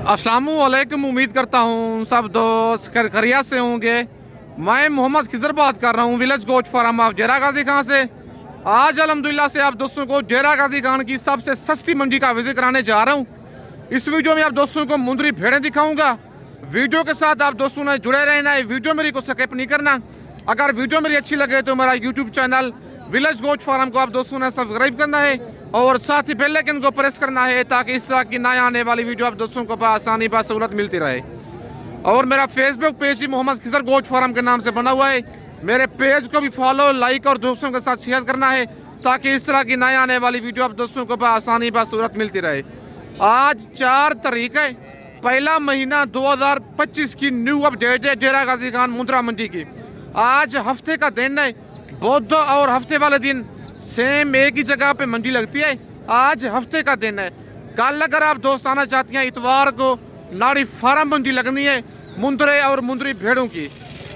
अस्सलामुअलैकुम। उम्मीद करता हूँ सब दोस्त खैरियत से होंगे। मैं मोहम्मद खिजर बात कर रहा हूँ विलेज गोट फार्म ऑफ डेरा गाजी खान से। आज अल्हम्दुलिल्लाह से आप दोस्तों को डेरा गाजी खान की सबसे सस्ती मंडी का विजिट कराने जा रहा हूँ। इस वीडियो में आप दोस्तों को मुंदरी भेड़ें दिखाऊंगा। वीडियो के साथ आप दोस्तों ने जुड़े रहना है, वीडियो मेरी को स्किप नहीं करना। अगर वीडियो मेरी अच्छी लगे तो मेरा YouTube channel village goat farm को आप दोस्तों ने सब्सक्राइब करना है और साथ ही बेल आइकन को प्रेस करना है ताकि इस तरह की नए आने वाली वीडियो आप दोस्तों को आसानी सहूलत मिलती रहे। और मेरा फेसबुक पेज ही मोहम्मद खिजर गोट फार्म के नाम से बना हुआ है। मेरे पेज को भी फॉलो, लाइक और दोस्तों के साथ शेयर करना है ताकि इस तरह की नए आने वाली वीडियो आप दोस्तों को आसानी सहूलत मिलती रहे। आज 4 तारीख है, पहला महीना 2025 की न्यू अपडेट है डेरा गाजी खान मुंद्रा मंडी की। आज हफ्ते का दिन है, बुध और हफ्ते वाले दिन सेम एक ही जगह पे मंडी लगती है। आज हफ्ते का दिन है। कल अगर आप दोस्त आना चाहती हैं, इतवार को नाड़ी फार्म मंडी लगनी है मुंदरे और मुंदरी भेड़ों की।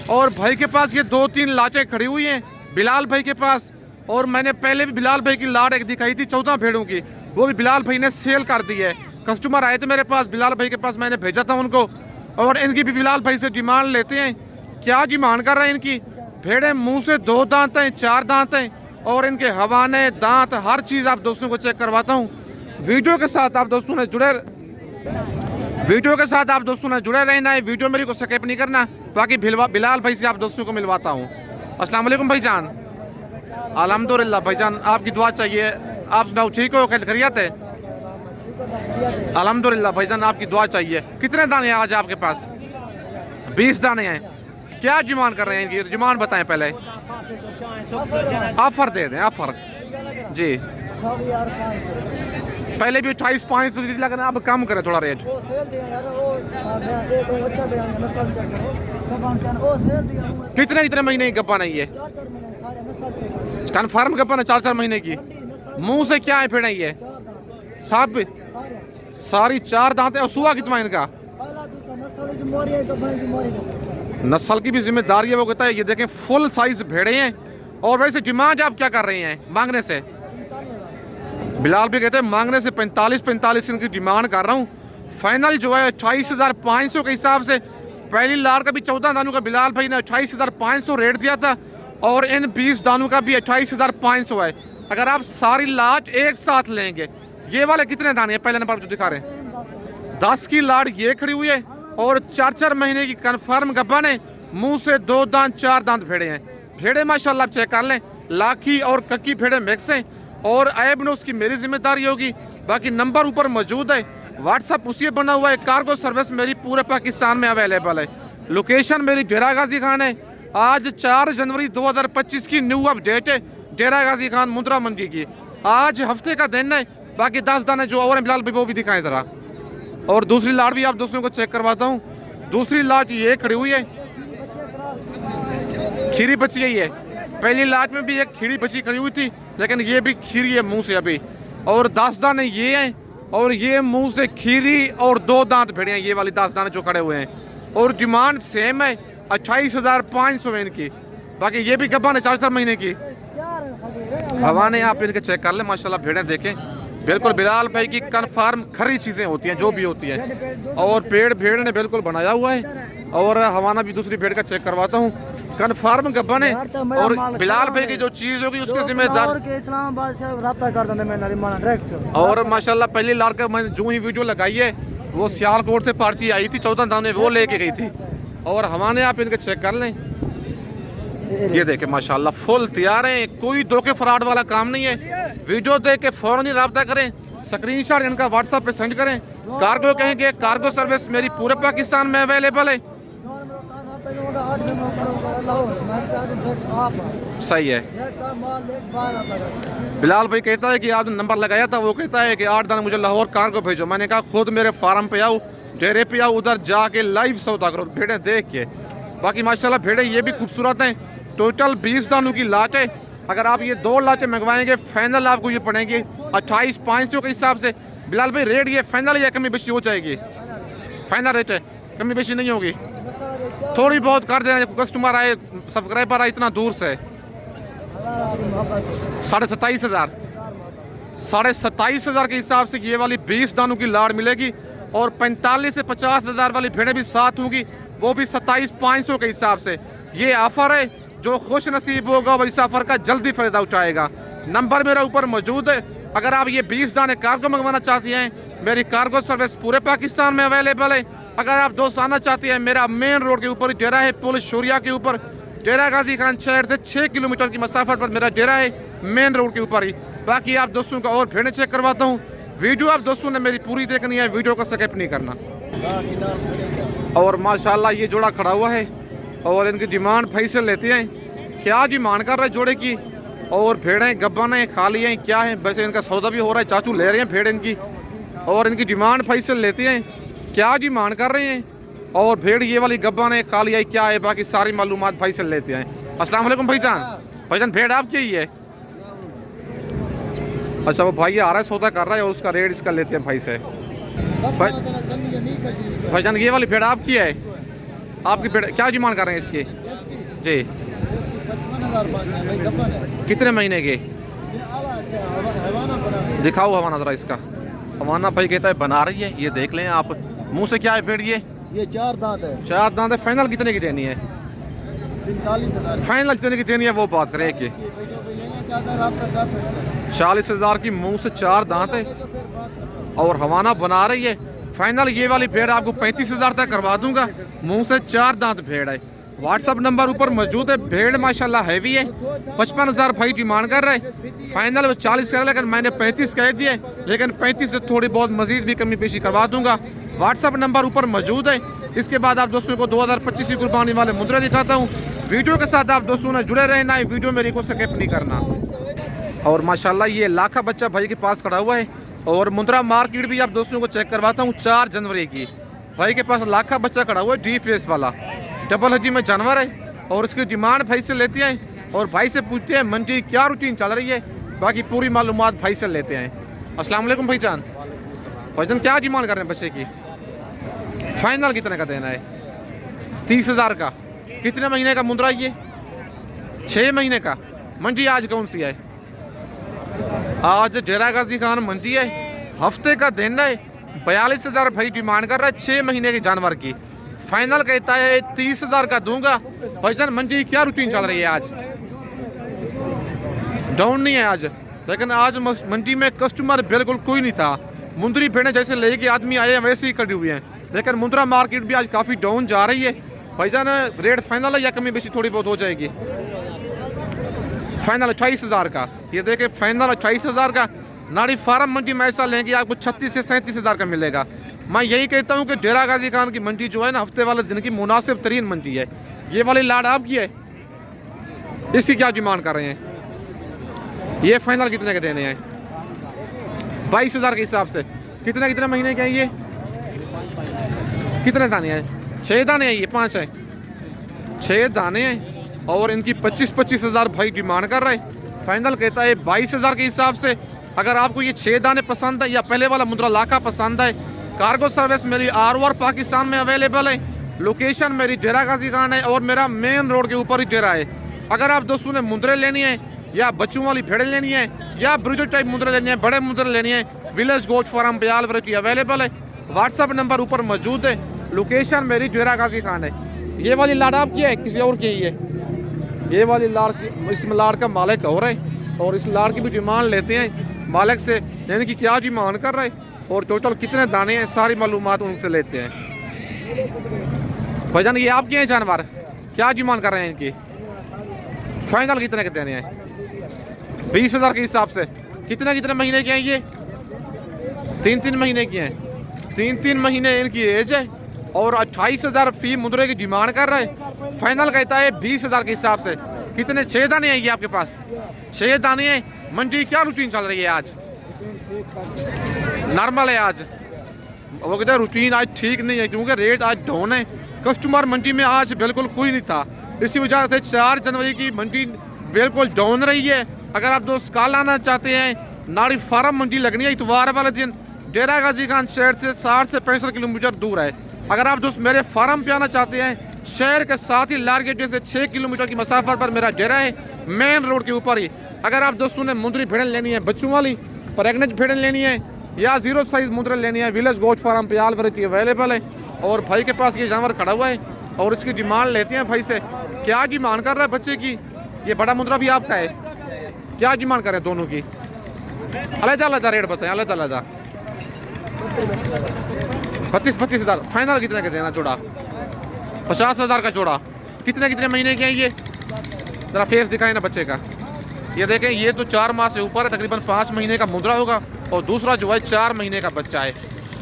और भाई के पास ये 2-3 लाटें खड़ी हुई हैं बिलाल भाई के पास। और मैंने पहले भी बिलाल भाई की लाट एक दिखाई थी 14 भेड़ों की, वो भी बिलाल भाई ने सेल कर दी है। कस्टमर आए थे मेरे पास, बिलाल भाई के पास मैंने भेजा था उनको। और इनकी भी बिलाल भाई से डिमांड लेते हैं। क्या डिमांड कर रहे हैं इनकी? भेड़ें मुंह से 2 दांत हैं, 4 दांत हैं और इनके हवाने, दांत, हर चीज़ आप दोस्तों को चेक करवाता हूँ। वीडियो के साथ आप दोस्तों ने जुड़े रहना है, वीडियो मेरी को स्किप नहीं करना। बाकी बिलाल भाई से आप दोस्तों को मिलवाता हूँ। अस्सलाम वालेकुम भाईजान। अल्हम्दुलिल्लाह भाईजान, आपकी दुआ चाहिए। आप सुनाओ, ठीक हो? खैरियत है? अल्हम्दुलिल्लाह भाईजान, आपकी दुआ चाहिए। कितने दाने हैं आज आपके पास? 20 दाने हैं। क्या डिमांड कर रहे हैं इनकी? डिमांड बताएं पहले। ऑफर दे दें, ऑफर जी। पहले भी 28,500 लगना, अब कम करें थोड़ा रेट। कितने कितने महीने की गप्पा नहीं है? कन्फर्म गप्पा ना 4-4 महीने की। मुंह से क्या है फिर नहीं है? सब सारी 4 दांत है। और सुआ कितना इनका? नस्ल की भी जिम्मेदारी है, वो कहता है। ये देखें फुल साइज भेड़े हैं। और वैसे डिमांड आप क्या कर रहे हैं मांगने से? बिलाल भी कहते हैं मांगने से 45 इनकी डिमांड कर रहा हूँ। फाइनल जो है 28,500 के हिसाब से। पहली लार का भी 14 दानों का बिलाल भाई ने 28,500 रेट दिया था और इन 20 दानों का भी 28,500 है। अगर आप सारी लाट एक साथ लेंगे, ये वाले कितने दाने हैं? पहले नंबर जो दिखा रहे हैं 10 की लाट ये खड़ी हुई है और 4-4 महीने की कन्फर्म गब्बन है। मुंह से 2 दांत 4 दांत भेड़े हैं। भेड़े माशाल्लाह आप चेक कर लें, लाखी और कक्की भेड़े मिक्स हैं। और ऐब ने उसकी मेरी जिम्मेदारी होगी। बाकी नंबर ऊपर मौजूद है, व्हाट्सअप उसी बना हुआ है। कार्गो सर्विस मेरी पूरे पाकिस्तान में अवेलेबल है। लोकेशन मेरी डेरा गाजी खान है। आज 4 जनवरी 2025 की न्यू अपडेट है डेरा गाजी खान मुंद्रा मंडी की। आज हफ्ते का दिन है। बाकी 10 दाने जो और हैं बिलाल भाई वो भी दिखाएं ज़रा। और दूसरी लाट भी आप दोस्तों को चेक करवाता हूँ। दूसरी लाट ये खड़ी हुई है, खीरी बची है। ये पहली लाट में भी एक खीरी बची खड़ी हुई थी, लेकिन ये भी खीरी है मुंह से अभी। और 10 दाने ये हैं और ये मुंह से खीरी और 2 दांत भेड़े हैं। ये वाली 10 दाने जो खड़े हुए हैं। और डिमांड सेम है 28,500 है इनकी। बाकी ये भी गब्बा है 4-4 महीने की। हवाने आप इनके चेक कर लें, माशाल्लाह भेड़ें देखें। बिल्कुल बिलाल भाई की कन्फर्म खरी चीज़ें होती हैं जो भी होती हैं। और पेड़ भेड़ ने बिल्कुल बनाया हुआ है। और हवाना भी दूसरी भेड़ का चेक करवाता हूँ, कन्फर्म गब्बन है। और बिलाल भाई की जो चीज़ होगी उसके जिम्मेदार। और माशाल्लाह पहली लार का मैंने जो ही वीडियो लगाई है वो सियालकोट से पार्टी आई थी 14 दाने, वो लेके गई थी। और हवाने आप इनके चेक कर लें, ये देखें माशाल्लाह फुल तैयार हैं। कोई धोखे फ्रॉड वाला काम नहीं है। वीडियो देख के फौरन ही रब्ता करें, स्क्रीनशॉट इनका व्हाट्सएप पे सेंड करें। कार्गो कहेंगे, कार्गो सर्विस मेरी पूरे पाकिस्तान में अवेलेबल है। सही है। बिलाल भाई कहता है कि आपने नंबर लगाया था, वो कहता है कि 8 दाने मुझे लाहौर कार्गो भेजो। मैंने कहा खुद मेरे फार्म पे आओ, डेरे पे आओ, उधर जाके लाइव सौदा करो भेड़ें देख के। बाकी माशाल्लाह भेड़ें ये भी खूबसूरत हैं। टोटल 20 दानों की लाट है। अगर आप ये 2 लाटें मंगवाएंगे फाइनल आपको ये पड़ेंगे 28,500 के हिसाब से। बिलाल भाई रेट ये फाइनल या कमी बेशी हो जाएगी? फाइनल रेट है, कमी बेशी नहीं होगी। थोड़ी बहुत कर देना, कस्टमर आए, सब्सक्राइबर आए इतना दूर से। 27,500 के हिसाब से ये वाली 20 दानों की लाड़ मिलेगी। और 45 से 50 हज़ार वाली भेड़ें भी साथ होंगी, वो भी 27,500 के हिसाब से। ये ऑफर है, जो खुश नसीब होगा वो इस ऑफर का जल्दी फ़ायदा उठाएगा। नंबर मेरा ऊपर मौजूद है। अगर आप ये 20 दाने कार्गो मंगवाना चाहती हैं, मेरी कार्गो सर्विस पूरे पाकिस्तान में अवेलेबल है। अगर आप दोस्त आना चाहती हैं, मेरा मेन रोड के ऊपर डेरा है, पुल शौरिया के ऊपर, डेरा गाजी खान शहर से 6 किलोमीटर की मसाफत पर मेरा डेरा है, मेन रोड के ऊपर ही। बाकी आप दोस्तों का और भेड़ें चेक करवाता हूँ। वीडियो आप दोस्तों ने मेरी पूरी देखनी है, वीडियो को स्किप नहीं करना। और माशाल्लाह ये जोड़ा खड़ा हुआ है और इनकी डिमांड फैसल लेते हैं। क्या डिमांड कर रहे हैं जोड़े की? और भेड़ें गब्बन हैं, खाली हैं, क्या है? वैसे इनका सौदा भी हो रहा है, चाचू ले रहे हैं भेड़ इनकी, और इनकी डिमांड फैसल लेते हैं। क्या डिमांड कर रहे हैं? और भेड़ ये वाली गब्बन है, खाली है, क्या है? बाकी सारी मालूमात फैसल लेते हैं। अस्सलाम वालेकुम भाईजान। भाईजान भेड़ आपकी ही है? अच्छा, वो भाई आ रहा है, सौदा कर रहा है और उसका रेट इसका लेते हैं भाई से। भाईजान ये वाली भेड़ आपकी है? आपकी भेड़ क्या डिमांड कर रहे हैं इसकी? जी, कितने महीने के? दिखाओ हवाना जरा इसका। हवाना भाई कहता है बना रही है, ये देख लें आप। मुंह से क्या है भेड़ ये? 4 दांत है। 4 दांत है। फाइनल कितने की देनी है? 45,000। फाइनल कितने की देनी है वो बात करें कि 40,000 की। मुंह से 4 दांत है और हवाना बना रही है। फाइनल ये वाली भेड़ आपको 35,000 तक करवा दूंगा। मुंह से 4 दांत भेड़ है। व्हाट्सअप नंबर ऊपर मौजूद है। भेड़ माशाल्लाह हैवी है। 55,000 भाई डिमांड कर रहे हैं। फाइनल वो 40 कर, लेकिन मैंने 35 कह दिए, लेकिन 35 से थोड़ी बहुत मजीद भी कमी पेशी करवा दूंगा। व्हाट्सअप नंबर ऊपर मौजूद है। इसके बाद आप दोस्तों को 2025 की कुर्बानी वाले मुद्रे दिखाता हूँ। वीडियो के साथ आप दोस्तों ने जुड़े रहना है, वीडियो मेरी को स्किप नहीं करना। और माशाल्लाह ये लाखा बच्चा भाई के पास खड़ा हुआ है। और मुंद्रा मार्केट भी आप दोस्तों को चेक करवाता हूँ। 4 जनवरी की भाई के पास लाखा बच्चा खड़ा हुआ है, डी फेस वाला, डबल हड्डी में जानवर है। और इसकी डिमांड भाई से लेते हैं और भाई से पूछते हैं मंडी क्या रूटीन चल रही है। बाकी पूरी मालूमात भाई से लेते हैं। अस्सलाम वालेकुम भाईजान। भाईजान क्या डिमांड कर रहे हैं बच्चे की? फाइनल कितने का देना है? 30,000 का। कितने महीने का मुंद्रा ये? 6 महीने का। मंडी आज कौन सी है? आज डेरा गाजी खान मंडी है। हफ्ते का दिन है। 42,000 भाई डिमांड कर रहा है 6 महीने के जानवर की। फाइनल कहता है 30,000 का दूंगा। भाईजान मंडी क्या रूटीन चल रही है आज? डाउन नहीं है आज, लेकिन आज मंडी में कस्टमर बिल्कुल कोई नहीं था। मुंदरी भेड़ें जैसे लेके आदमी आए हैं वैसे ही खड़ी हुई हैं, लेकिन मुंद्रा मार्केट भी आज काफ़ी डाउन जा रही है। भाईजान रेट फाइनल है या कमी बेशी थोड़ी बहुत हो जाएगी? फाइनल 28,000 का। ये देखे फाइनल 28,000 का। नाड़ी फार्म मंडी में ऐसा लेंगे आपको 36 से 37,000 का मिलेगा। मैं यही कहता हूँ कि डेरा गाजी खान की मंडी जो है ना, हफ्ते वाले दिन की मुनासिब तरीन मंडी है। ये वाली लाड़ आपकी है? इसकी क्या डिमांड कर रहे हैं? ये फाइनल कितने के देने हैं? 22,000 के हिसाब से। कितने महीने के हैं ये? कितने दाने हैं? 6 दाने हैं। ये 5 हैं। 6 दाने हैं और इनकी 25,000 भाई डिमांड कर रहे हैं। फाइनल कहता है 22,000 के हिसाब से। अगर आपको ये 6 दाने पसंद है या पहले वाला मुंद्रा लाखा पसंद है, कार्गो सर्विस मेरी आर पाकिस्तान में अवेलेबल है। लोकेशन मेरी डेरा गाजी खान है और मेरा मेन रोड के ऊपर ही डेरा है। अगर आप दोस्तों ने मुंद्रे लेनी है या बच्चों वाली भेड़ें लेनी है या ब्रिजर टाइप मुंद्रे लेनी है, बड़े मुंद्रे लेनी है, विलेज गोट फार्म बयाल वैरायटी अवेलेबल है। व्हाट्सअप नंबर ऊपर मौजूद है। लोकेशन मेरी डेरा गाजी खान है। ये वाली लाड़ आपकी है किसी और की है? ये वाली लाड़, इस लाड़ का मालिक हो रहा है और इस लाड़ की भी डिमांड लेते हैं मालिक से, यानी कि क्या डिमांड कर रहे हैं और टोटल कितने दाने हैं, सारी मालूमात उनसे लेते हैं। भाईजान ये आपके हैं जानवर? क्या डिमांड कर रहे हैं इनकी? फाइनल कितने के देने हैं? 20,000 के हिसाब से। कितने महीने के हैं ये? 3 महीने की हैं। 3 महीने इनकी एज है और 28,000 फी मुद्रे की डिमांड कर रहे हैं। फाइनल कहता है 20,000 के हिसाब से। कितने? 6 दाने हैं ये आपके पास? 6 दाने हैं। मंडी क्या रूटीन चल रही है आज? नॉर्मल है आज। वो कहते हैं रूटीन आज ठीक नहीं है क्योंकि रेट आज डाउन है। कस्टमर मंडी में आज बिल्कुल कोई नहीं था, इसी वजह से 4 जनवरी की मंडी बिल्कुल डाउन रही है। अगर आप दोस्त कल आना चाहते हैं, नाड़ी फार्म मंडी लगनी है इतवार वाले दिन। डेरा गाजी खान शहर से 60 से 65 किलोमीटर दूर है। अगर आप दोस्त मेरे फार्म पे आना चाहते हैं, शहर के साथ ही लारगेट से 6 किलोमीटर की मसाफत पर मेरा डेरा है, मेन रोड के ऊपर ही। अगर आप दोस्तों ने मुंदरी भेड़ें लेनी है, बच्चों वाली प्रेगनेंट भेड़ें लेनी है या जीरो साइज मुंद्रे लेनी है विलेज गोट फार्म प्याल वैरायटी अवेलेबल है। और भाई के पास ये जानवर खड़ा हुआ है और इसकी डिमांड लेते हैं भाई से। क्या डिमांड कर रहा है बच्चे की? ये बड़ा मुंद्रा भी आपका है, क्या डिमांड करें दोनों की? अलग अलग रेट बताएं, अलग अलग 25-25 हज़ार फाइनल कितने का देना जोड़ा? 50 हज़ार का जोड़ा। कितने कितने महीने के हैं ये? ज़रा फेस दिखाए ना बच्चे का। ये देखें, ये तो 4 माह से ऊपर है, तकरीबन 5 महीने का मुद्रा होगा और दूसरा जो है 4 महीने का बच्चा है।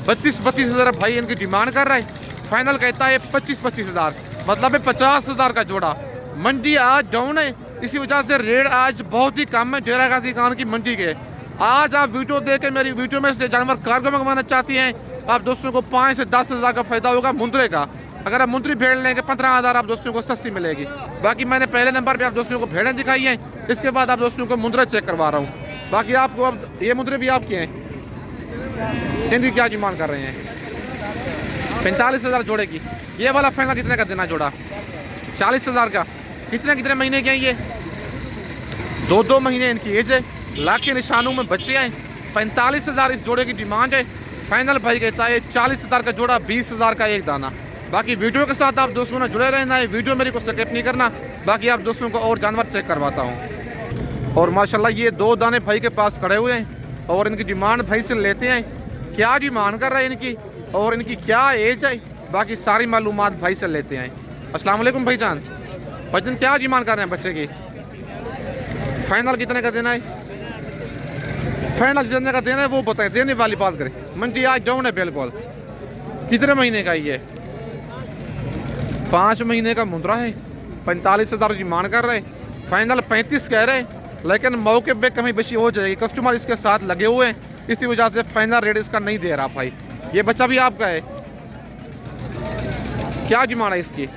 32-32 हज़ार भाई इनकी डिमांड कर रहा है। फाइनल कहता है 25-25 हज़ार, मतलब है 50 हज़ार का जोड़ा। मंडी आज डाउन है, इसी वजह से रेट आज बहुत ही कम है डेरा गाजी खान की मंडी के। आज आप वीडियो देख के मेरी वीडियो में से जानवर कार्गो मंगवाना चाहती हैं, आप दोस्तों को 5 से 10 हज़ार का फायदा होगा मुंद्रे का। अगर आप मुंद्री भेड़ लेंगे 15 हज़ार आप दोस्तों को सस्ती मिलेगी। बाकी मैंने पहले नंबर पे आप दोस्तों को भेड़ें दिखाई हैं, इसके बाद आप दोस्तों को मुंद्रा चेक करवा रहा हूँ। बाकी आपको अब ये मुंद्रे भी आपके हैं, इनकी क्या डिमांड कर रहे हैं? 45 हज़ार जोड़े की। ये वाला फाइनल कितने का देना जोड़ा? 40 हज़ार का। कितने कितने महीने के हैं ये? 2-2 महीने इनकी एज है, लाख के निशानों में बच्चे हैं। 45 हज़ार इस जोड़े की डिमांड है। फाइनल भाई कहता है 40 हज़ार का जोड़ा, 20 हज़ार का एक दाना। बाकी वीडियो के साथ आप दोस्तों ने जुड़े रहना है, वीडियो मेरे को स्किप नहीं करना। बाकी आप दोस्तों को और जानवर चेक करवाता हूँ। और माशाल्लाह ये 2 दाने भाई के पास खड़े हुए हैं और इनकी डिमांड भाई से लेते हैं, क्या डिमांड कर रहे हैं इनकी और इनकी क्या एज है, बाकी सारी मालूमात भाई से लेते हैं। अस्सलाम वालेकुम भाईजान, भाईजान क्या डिमांड कर रहे हैं बच्चे की? फाइनल कितने का देना है? फाइनल जितने का देना है वो बताएं, देने वाली बात करें। मंडी आज डाउन है बिल्कुल। कितने महीने का ये? 5 महीने का मुंद्रा है। 45 हज़ार डिमांड कर रहे, फाइनल 35 कह रहे, लेकिन मौके पे कमी बेशी हो जाएगी। कस्टमर इसके साथ लगे हुए हैं, इसी वजह से फाइनल रेट इसका नहीं दे रहा भाई। ये बच्चा भी आपका है, क्या डिमांड है इसकी?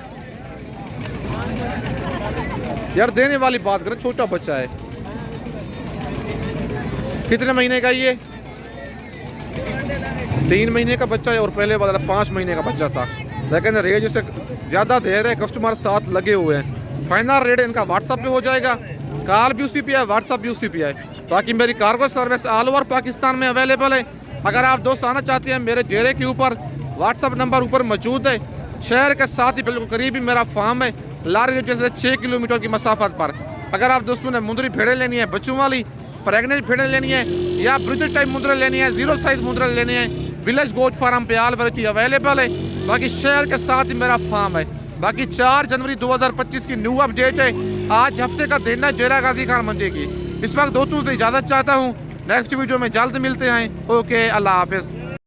यार देने वाली बात करें, छोटा बच्चा है। कितने महीने का ये? 3 महीने का बच्चा है और पहले वाला 5 महीने का बच्चा था, लेकिन रेट जैसे ज़्यादा दे रहे, कस्टमर साथ लगे हुए हैं। फाइनल रेट इनका व्हाट्सअप पे हो जाएगा, कॉल भी उसी पे है, व्हाट्सअप भी उसी पे है। बाकी मेरी cargo service all over Pakistan में अवेलेबल है। अगर आप दोस्त आना चाहते हैं, मेरे डेरे के ऊपर व्हाट्सअप नंबर ऊपर मौजूद है। शहर के साथ ही बिल्कुल करीब ही मेरा फार्म है, लारी जैसे 6 किलोमीटर की मसाफत पर। अगर आप दोस्तों ने मुंद्री भेड़ें लेनी है, बच्चों वाली प्रेगनेंट भेड़ें लेनी है या ब्रिज टाइप मुंद्रे लेनी है, जीरो साइज मुंद्रे लेनी है, विलेज गोट फार्म पे आल वैरायटी अवेलेबल है। बाकी शहर के साथ ही मेरा फार्म है। बाकी 4 जनवरी 2025 की न्यू अपडेट है। आज हफ्ते का दिन है डेरा गाजी खान मंडी की। इस वक्त दोस्तों से इजाज़त चाहता हूँ, नेक्स्ट वीडियो में जल्द मिलते हैं। ओके, अल्लाह हाफिज़।